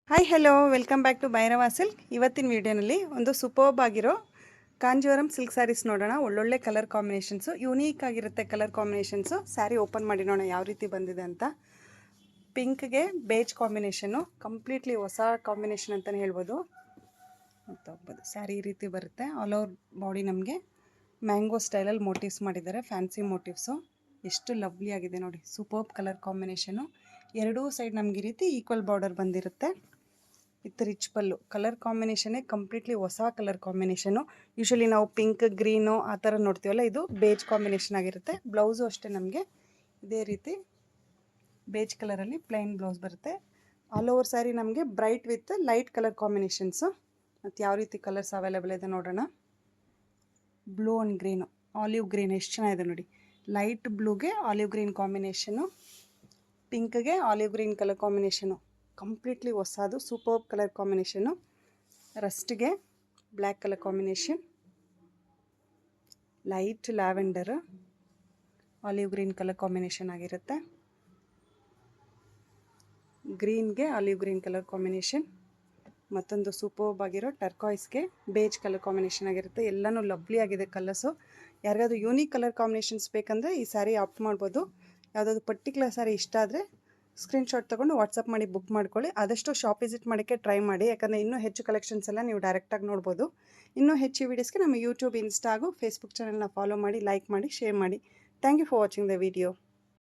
Hi hello welcome back to Bhairava Silk. ಇವತ್ತಿನ ವಿಡಿಯೋನಲ್ಲಿ ಒಂದು ಸೂಪರ್ಬ್ ಆಗಿರೋ ಕಾಂಜೀವರಂ ಸಿಲ್ಕ್ ಸ್ಯಾರೀಸ್ ನೋಡೋಣ. ಒಳ್ಳೊಳ್ಳೆ ಕಲರ್ ಕಾಂಬಿನೇಷನ್ಸು, ಯೂನೀಕ್ ಆಗಿರುತ್ತೆ ಕಲರ್ ಕಾಂಬಿನೇಷನ್ಸು. ಸ್ಯಾರಿ ಓಪನ್ ಮಾಡಿ ನೋಡೋಣ ಯಾವ ರೀತಿ ಬಂದಿದೆ ಅಂತ. ಪಿಂಕ್ಗೆ ಬೇಜ್ ಕಾಂಬಿನೇಷನ್ನು, ಕಂಪ್ಲೀಟ್ಲಿ ಹೊಸ ಕಾಂಬಿನೇಷನ್ ಅಂತಲೇ ಹೇಳ್ಬೋದು. ಹೋಗ್ಬೋದು ಸ್ಯಾರಿ ಈ ರೀತಿ ಬರುತ್ತೆ. ಆಲ್ ಓವರ್ ಬಾಡಿ ನಮಗೆ ಮ್ಯಾಂಗೋ ಸ್ಟೈಲಲ್ಲಿ ಮೋಟಿವ್ಸ್ ಮಾಡಿದ್ದಾರೆ, ಫ್ಯಾನ್ಸಿ ಮೋಟಿವ್ಸು. ಎಷ್ಟು ಲವ್ಲಿ ಆಗಿದೆ ನೋಡಿ, ಸೂಪರ್ಬ್ ಕಲರ್ ಕಾಂಬಿನೇಷನು. ಎರಡೂ ಸೈಡ್ ನಮಗೆ ಈ ರೀತಿ ಈಕ್ವಲ್ ಬಾರ್ಡರ್ ಬಂದಿರುತ್ತೆ ವಿತ್ ರಿಚ್ ಪಲ್ಲು. ಕಲರ್ ಕಾಂಬಿನೇಷನ್ನೇ ಕಂಪ್ಲೀಟ್ಲಿ ಹೊಸ ಕಲರ್ ಕಾಂಬಿನೇಷನು. ಯೂಶ್ವಲಿ ನಾವು ಪಿಂಕ್ ಗ್ರೀನು ಆ ಥರ ನೋಡ್ತೀವಲ್ಲ, ಇದು ಬೇಜ್ ಕಾಂಬಿನೇಷನ್ ಆಗಿರುತ್ತೆ. ಬ್ಲೌಸು ಅಷ್ಟೇ ನಮಗೆ ಇದೇ ರೀತಿ ಬೇಜ್ ಕಲರಲ್ಲಿ ಪ್ಲೈನ್ ಬ್ಲೌಸ್ ಬರುತ್ತೆ. ಆಲ್ ಓವರ್ ಸ್ಯಾರಿ ನಮಗೆ bright with light colour combinations. ಮತ್ತು ಯಾವ ರೀತಿ ಕಲರ್ಸ್ ಅವೈಲೇಬಲ್ ಇದೆ ನೋಡೋಣ. Blue and green, olive green ಎಷ್ಟು ಚೆನ್ನಾಗಿದೆ ನೋಡಿ. ಲೈಟ್ ಬ್ಲೂಗೆ ಆಲಿವ್ ಗ್ರೀನ್ ಕಾಂಬಿನೇಷನು, ಪಿಂಕ್ಗೆ olive green colour combination. Completely ಹೊಸದು ಸೂಪರ್ಬ್ ಕಲರ್ ಕಾಂಬಿನೇಷನು. ರಸ್ಟ್ಗೆ black colour combination, light lavender olive green colour combination ಆಗಿರುತ್ತೆ. ಗ್ರೀನ್ಗೆ ಆಲಿವ್ ಗ್ರೀನ್ ಕಲರ್ ಕಾಂಬಿನೇಷನ್. ಮತ್ತೊಂದು ಸೂಪರ್ಬ್ ಆಗಿರೋ ಟರ್ಕಾಯ್ಸ್ಗೆ ಬೇಜ್ ಕಲರ್ ಕಾಂಬಿನೇಷನ್ ಆಗಿರುತ್ತೆ. ಎಲ್ಲನೂ ಲವ್ಲಿ ಆಗಿದೆ ಕಲರ್ಸು. ಯಾರಿಗಾದ್ರೂ ಯೂನಿಕ್ ಕಲರ್ ಕಾಂಬಿನೇಷನ್ಸ್ ಬೇಕಂದರೆ ಈ ಸ್ಯಾರಿ ಆಪ್ಟ್ ಮಾಡ್ಬೋದು. ಯಾವುದಾದ್ರು ಪರ್ಟಿಕ್ಯುಲರ್ ಸ್ಯಾರಿ ಇಷ್ಟ ಆದರೆ ಸ್ಕ್ರೀನ್ಶಾಟ್ ತೊಗೊಂಡು ವಾಟ್ಸಪ್ ಮಾಡಿ ಬುಕ್ ಮಾಡ್ಕೊಳ್ಳಿ. ಆದಷ್ಟು ಶಾಪ್ ವಿಸಿಟ್ ಮಾಡೋಕ್ಕೆ ಟ್ರೈ ಮಾಡಿ, ಯಾಕಂದರೆ ಇನ್ನೂ ಹೆಚ್ಚು ಕಲೆಕ್ಷನ್ಸ್ ಎಲ್ಲ ನೀವು ಡೈರೆಕ್ಟಾಗಿ ನೋಡ್ಬೋದು. ಇನ್ನೂ ಹೆಚ್ಚು ವೀಡಿಯೋಸ್ಗೆ ನಮ್ಮ ಯೂಟ್ಯೂಬ್, ಇನ್ಸ್ಟಾ ಹಾಗೂ ಫೇಸ್ಬುಕ್ ಚಾನಲ್ನ ಫಾಲೋ ಮಾಡಿ, ಲೈಕ್ ಮಾಡಿ, ಶೇರ್ ಮಾಡಿ. Thank you for watching the video.